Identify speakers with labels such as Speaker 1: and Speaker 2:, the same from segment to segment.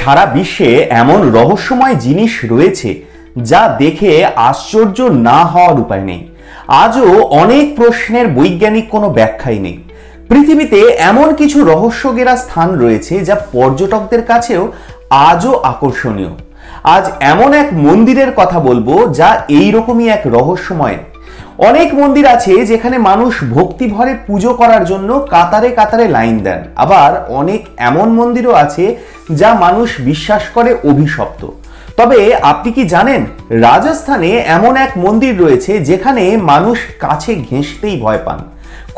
Speaker 1: সারা বিশ্বে এমন রহস্যময় জিনিস রয়েছে যা দেখে আশ্চর্য না হওয়ার উপায় নেই। আজও অনেক প্রশ্নের বৈজ্ঞানিক কোনো ব্যাখ্যাই নেই। পৃথিবীতে এমন কিছু রহস্যঘেরা স্থান রয়েছে যা পর্যটকদের কাছেও আজও আকর্ষণীয়। আজ এমন এক মন্দিরের কথা বলবো যা এইরকমই এক রহস্যময়। অনেক মন্দির আছে যেখানে মানুষ ভক্তি ভরে পুজো করার জন্য কাতারে কাতারে লাইন দেন, আবার অনেক এমন মন্দিরও আছে যা মানুষ বিশ্বাস করে অভিশপ্ত। তবে আপনি কি জানেন, রাজস্থানে এমন এক মন্দির রয়েছে যেখানে মানুষ কাছে ঘেঁষতেই ভয় পান।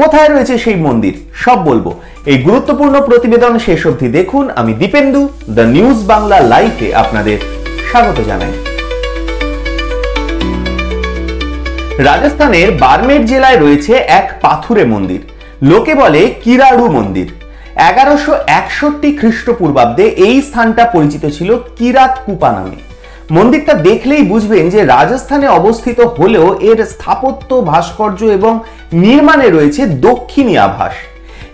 Speaker 1: কোথায় রয়েছে সেই মন্দির সব বলবো। এই গুরুত্বপূর্ণ প্রতিবেদন শেষ অবধি দেখুন। আমি দীপেন্দু, দ্য নিউজ বাংলা লাইভে আপনাদের স্বাগত জানাই। রাজস্থানের বারমের জেলায় রয়েছে এক পাথুরে মন্দির, লোকে বলে কিরাড়ু মন্দির। 1161 খ্রিস্টপূর্বাব্দে এই স্থানটা পরিচিত ছিল কিরাত কুপা নামে। মন্দিরটা দেখলেই বুঝবেন যে রাজস্থানে অবস্থিত হলেও এর স্থাপত্য, ভাস্কর্য এবং নির্মাণে রয়েছে দক্ষিণী আভাস।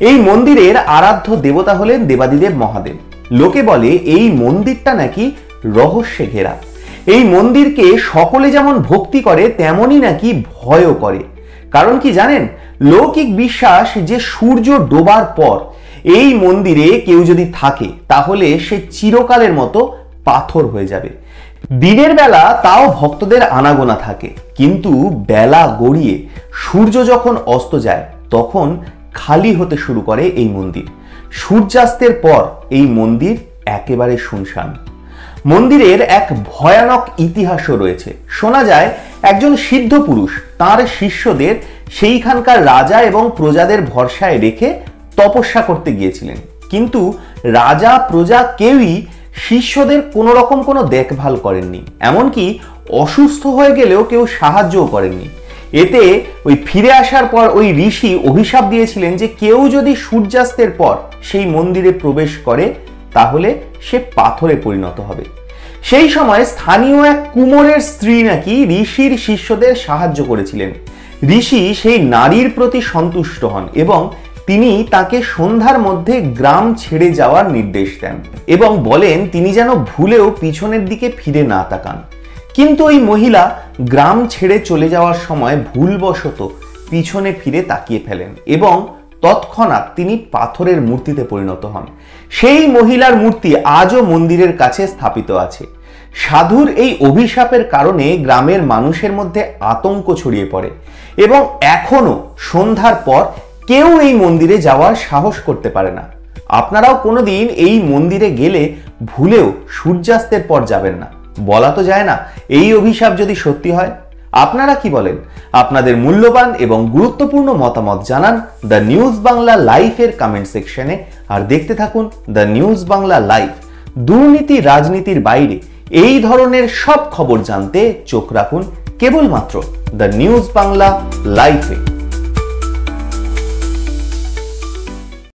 Speaker 1: এই মন্দিরের আরাধ্য দেবতা হলেন দেবাদিদেব মহাদেব। লোকে বলে এই মন্দিরটা নাকি রহস্যে ঘেরা। এই মন্দিরকে সকলে যেমন ভক্তি করে তেমনই নাকি ভয়ও করে। কারণ কি জানেন, লৌকিক বিশ্বাস যে সূর্য ডোবার পর এই মন্দিরে কেউ যদি থাকে তাহলে সে চিরকালের মতো পাথর হয়ে যাবে। দিনের বেলা তাও ভক্তদের আনাগোনা থাকে, কিন্তু বেলা গড়িয়ে সূর্য যখন অস্ত যায় তখন খালি হতে শুরু করে এই মন্দির। সূর্যাস্তের পর এই মন্দির একেবারে শুনশান। মন্দিরের এক ভয়ানক ইতিহাসও রয়েছে। শোনা যায় একজন সিদ্ধ পুরুষ তার শিষ্যদের সেইখানকার রাজা এবং প্রজাদের ভরসায় রেখে তপস্যা করতে গিয়েছিলেন, কিন্তু রাজা প্রজা কেউই শিষ্যদের কোনো রকম কোনো দেখভাল করেননি, এমনকি অসুস্থ হয়ে গেলেও কেউ সাহায্যও করেননি। এতে ওই ফিরে আসার পর ওই ঋষি অভিশাপ দিয়েছিলেন যে কেউ যদি সূর্যাস্তের পর সেই মন্দিরে প্রবেশ করে তাহলে সে পাথরে পরিণত হবে। সেই সময় স্থানীয় এক কুমোরের স্ত্রী নাকি ঋষির শিষ্যদের সাহায্য করেছিলেন। ঋষি সেই নারীর প্রতি সন্তুষ্ট হন এবং তিনি তাকে সন্ধ্যার মধ্যে গ্রাম ছেড়ে যাওয়ার নির্দেশ দেন এবং বলেন তিনি যেন ভুলেও পিছনের দিকে ফিরে না তাকান। কিন্তু ওই মহিলা গ্রাম ছেড়ে চলে যাওয়ার সময় ভুলবশত পিছনে ফিরে তাকিয়ে ফেলেন এবং তৎক্ষণাৎ তিনি পাথরের মূর্তিতে পরিণত হন। সেই মহিলার মূর্তি আজও মন্দিরের কাছে স্থাপিত আছে। সাধুর এই অভিশাপের কারণে গ্রামের মানুষের মধ্যে আতঙ্ক ছড়িয়ে পড়ে এবং এখনো সন্ধ্যার পর কেউ এই মন্দিরে যাওয়ার সাহস করতে পারে না। আপনারাও কোনোদিন এই মন্দিরে গেলে ভুলেও সূর্যাস্তের পর যাবেন না। বলা তো যায় না এই অভিশাপ যদি সত্যি হয়। আপনারা কি বলেন? আপনাদের মূল্যবান এবং গুরুত্বপূর্ণ মতামত জানান দ্য নিউজ বাংলা লাইভের কমেন্ট সেকশনে। আর দেখতে থাকুন দ্য নিউজ বাংলা লাইভ। দুর্নীতি রাজনীতির বাইরে এই ধরনের সব খবর জানতে চোখ রাখুন কেবলমাত্র দ্য নিউজ বাংলা লাইভে।